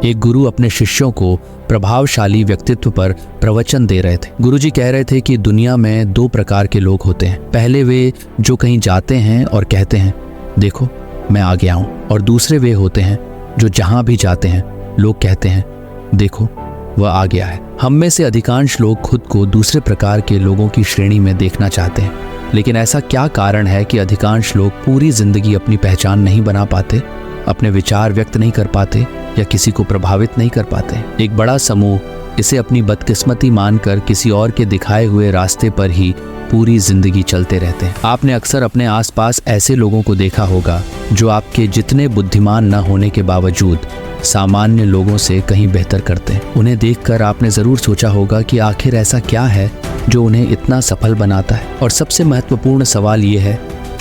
एक गुरु अपने शिष्यों को प्रभावशाली व्यक्तित्व पर प्रवचन दे रहे थे। गुरुजी कह रहे थे कि दुनिया में 2 प्रकार के लोग होते हैं। पहले वे जो कहीं जाते हैं और कहते हैं देखो मैं आ गया हूं, और दूसरे वे होते हैं जो जहां भी जाते हैं लोग कहते हैं देखो वह आ गया है। हम में से अधिकांश लोग खुद को दूसरे प्रकार के लोगों की श्रेणी में देखना चाहते हैं, लेकिन ऐसा क्या कारण है कि अधिकांश लोग पूरी जिंदगी अपनी पहचान नहीं बना पाते, अपने विचार व्यक्त नहीं कर पाते या किसी को प्रभावित नहीं कर पाते। एक बड़ा समूह इसे अपनी बदकिस्मती मानकर किसी और के दिखाए हुए रास्ते पर ही पूरी जिंदगी चलते रहते हैं। आपने अक्सर अपने आसपास ऐसे लोगों को देखा होगा जो आपके जितने बुद्धिमान न होने के बावजूद सामान्य लोगों से कहीं बेहतर करते हैं। उन्हें देखकर आपने जरूर सोचा होगा कि आखिर ऐसा क्या है जो उन्हें इतना सफल बनाता है। और सबसे महत्वपूर्ण सवाल ये है,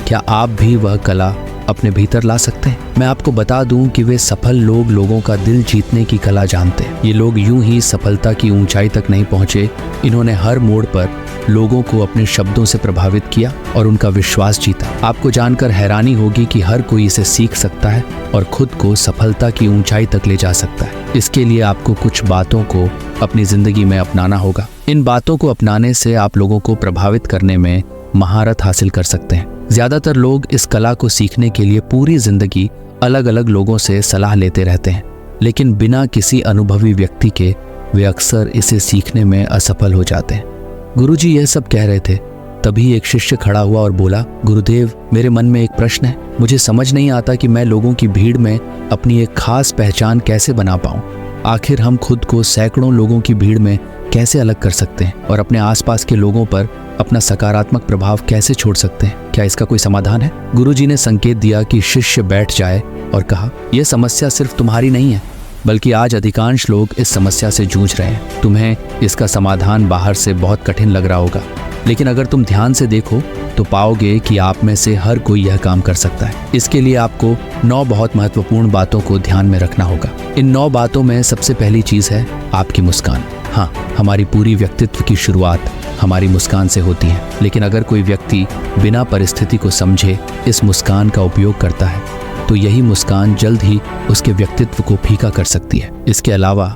क्या आप भी वह कला अपने भीतर ला सकते हैं? मैं आपको बता दूं कि वे सफल लोग लोगों का दिल जीतने की कला जानते हैं। ये लोग यूं ही सफलता की ऊंचाई तक नहीं पहुंचे, इन्होंने हर मोड़ पर लोगों को अपने शब्दों से प्रभावित किया और उनका विश्वास जीता। आपको जानकर हैरानी होगी कि हर कोई इसे सीख सकता है और खुद को सफलता की ऊंचाई तक ले जा सकता है। इसके लिए आपको कुछ बातों को अपनी जिंदगी में अपनाना होगा। इन बातों को अपनाने से आप लोगों को प्रभावित करने में महारत हासिल कर सकते हैं। ज्यादातर लोग इस कला को सीखने के लिए पूरी जिंदगी अलग अलग लोगों से सलाह लेते रहते हैं, लेकिन बिना किसी अनुभवी व्यक्ति के वे अक्सर इसे सीखने में असफल हो जाते हैं। गुरुजी यह सब कह रहे थे, तभी एक शिष्य खड़ा हुआ और बोला, गुरुदेव मेरे मन में एक प्रश्न है। मुझे समझ नहीं आता कि मैं लोगों की भीड़ में अपनी एक खास पहचान कैसे बना पाऊं। आखिर हम खुद को सैकड़ों लोगों की भीड़ में कैसे अलग कर सकते हैं और अपने आसपास के लोगों पर अपना सकारात्मक प्रभाव कैसे छोड़ सकते हैं? क्या इसका कोई समाधान है? गुरुजी ने संकेत दिया कि शिष्य बैठ जाए और कहा, यह समस्या सिर्फ तुम्हारी नहीं है, बल्कि आज अधिकांश लोग इस समस्या से जूझ रहे हैं। तुम्हें इसका समाधान बाहर से बहुत कठिन लग रहा होगा, लेकिन अगर तुम ध्यान से देखो तो पाओगे कि आप में से हर कोई यह काम कर सकता है। इसके लिए आपको 9 बहुत महत्वपूर्ण बातों को ध्यान में रखना होगा। इन 9 बातों में सबसे पहली चीज है आपकी मुस्कान। हाँ, हमारी पूरी व्यक्तित्व की शुरुआत हमारी मुस्कान से होती है, लेकिन अगर कोई व्यक्ति बिना परिस्थिति को समझे इस मुस्कान का उपयोग करता है तो यही मुस्कान जल्द ही उसके व्यक्तित्व को फीका कर सकती है। इसके अलावा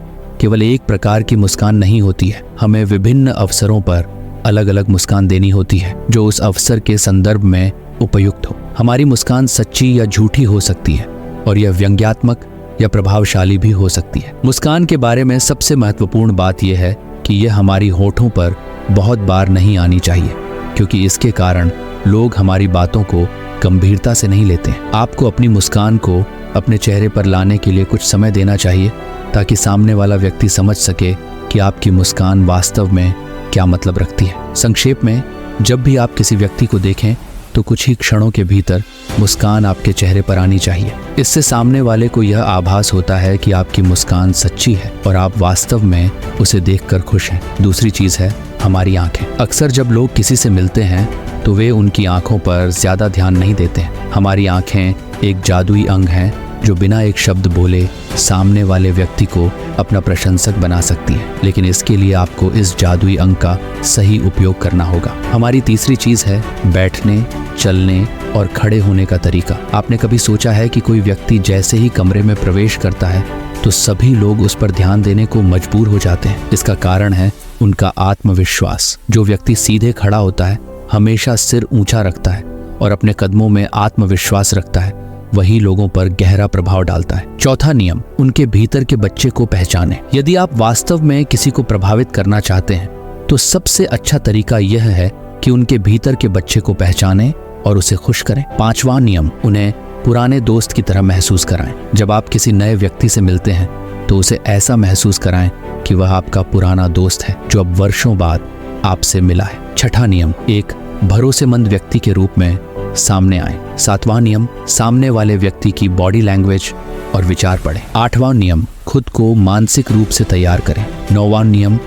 केवल एक प्रकार की मुस्कान नहीं होती है, हमें विभिन्न अवसरों पर अलग अलग मुस्कान देनी होती है जो उस अवसर के संदर्भ में उपयुक्त हो। हमारी मुस्कान सच्ची या झूठी हो सकती है और यह व्यंग्यात्मक या प्रभावशाली भी हो सकती है। मुस्कान के बारे में सबसे महत्वपूर्ण बात यह है कि यह हमारी होठों पर बहुत बार नहीं आनी चाहिए, क्योंकि इसके कारण लोग हमारी बातों को गंभीरता से नहीं लेते हैं। आपको अपनी मुस्कान को अपने चेहरे पर लाने के लिए कुछ समय देना चाहिए ताकि सामने वाला व्यक्ति समझ सके कि आपकी मुस्कान वास्तव में क्या मतलब रखती है। संक्षेप में, जब भी आप किसी व्यक्ति को देखें तो कुछ ही क्षणों के भीतर मुस्कान आपके चेहरे पर आनी चाहिए। इससे सामने वाले को यह आभास होता है कि आपकी मुस्कान सच्ची है और आप वास्तव में उसे देखकर खुश हैं। दूसरी चीज है हमारी आंखें। अक्सर जब लोग किसी से मिलते हैं तो वे उनकी आंखों पर ज्यादा ध्यान नहीं देते हैं। हमारी आंखें एक जादुई अंग हैं जो बिना एक शब्द बोले सामने वाले व्यक्ति को अपना प्रशंसक बना सकती है, लेकिन इसके लिए आपको इस जादुई अंग का सही उपयोग करना होगा। हमारी तीसरी चीज है बैठने, चलने और खड़े होने का तरीका। आपने कभी सोचा है कि कोई व्यक्ति जैसे ही कमरे में प्रवेश करता है तो सभी लोग उस पर ध्यान देने को मजबूर हो जाते हैं? इसका कारण है उनका आत्मविश्वास। जो व्यक्ति सीधे खड़ा होता है, हमेशा सिर ऊंचा रखता है और अपने कदमों में आत्मविश्वास रखता है, वही लोगों पर गहरा प्रभाव डालता है। चौथा नियम, उनके भीतर के बच्चे को पहचानें। यदि आप वास्तव में किसी को प्रभावित करना चाहते हैं तो सबसे अच्छा तरीका यह है कि उनके भीतर के बच्चे को पहचानें और उसे खुश करें। 5वां नियम, उन्हें पुराने दोस्त की तरह महसूस कराएं। जब आप किसी नए व्यक्ति से मिलते हैं तो उसे ऐसा महसूस कराएं कि वह आपका पुराना दोस्त है जो अब वर्षों बाद आपसे मिला है। 6वां नियम, एक भरोसेमंद व्यक्ति के रूप में सामने आए। 7वां नियम, सामने वाले व्यक्ति की बॉडी लैंग्वेज और विचार पढ़ें। 8वां नियम, खुद को मानसिक रूप से तैयार करें। 9वां नियम,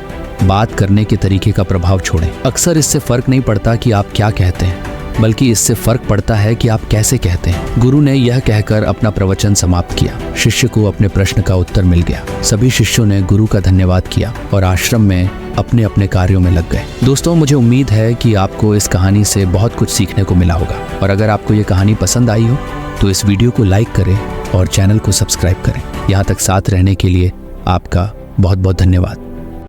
बात करने के तरीके का प्रभाव छोड़ें। अक्सर इससे फर्क नहीं पड़ता कि आप क्या कहते हैं, बल्कि इससे फर्क पड़ता है कि आप कैसे कहते हैं। गुरु ने यह कहकर अपना प्रवचन समाप्त किया। शिष्य को अपने प्रश्न का उत्तर मिल गया। सभी शिष्यों ने गुरु का धन्यवाद किया और आश्रम में अपने अपने कार्यों में लग गए। दोस्तों, मुझे उम्मीद है कि आपको इस कहानी से बहुत कुछ सीखने को मिला होगा, और अगर आपको ये कहानी पसंद आई हो तो इस वीडियो को लाइक करें और चैनल को सब्सक्राइब करें। यहाँ तक साथ रहने के लिए आपका बहुत बहुत धन्यवाद।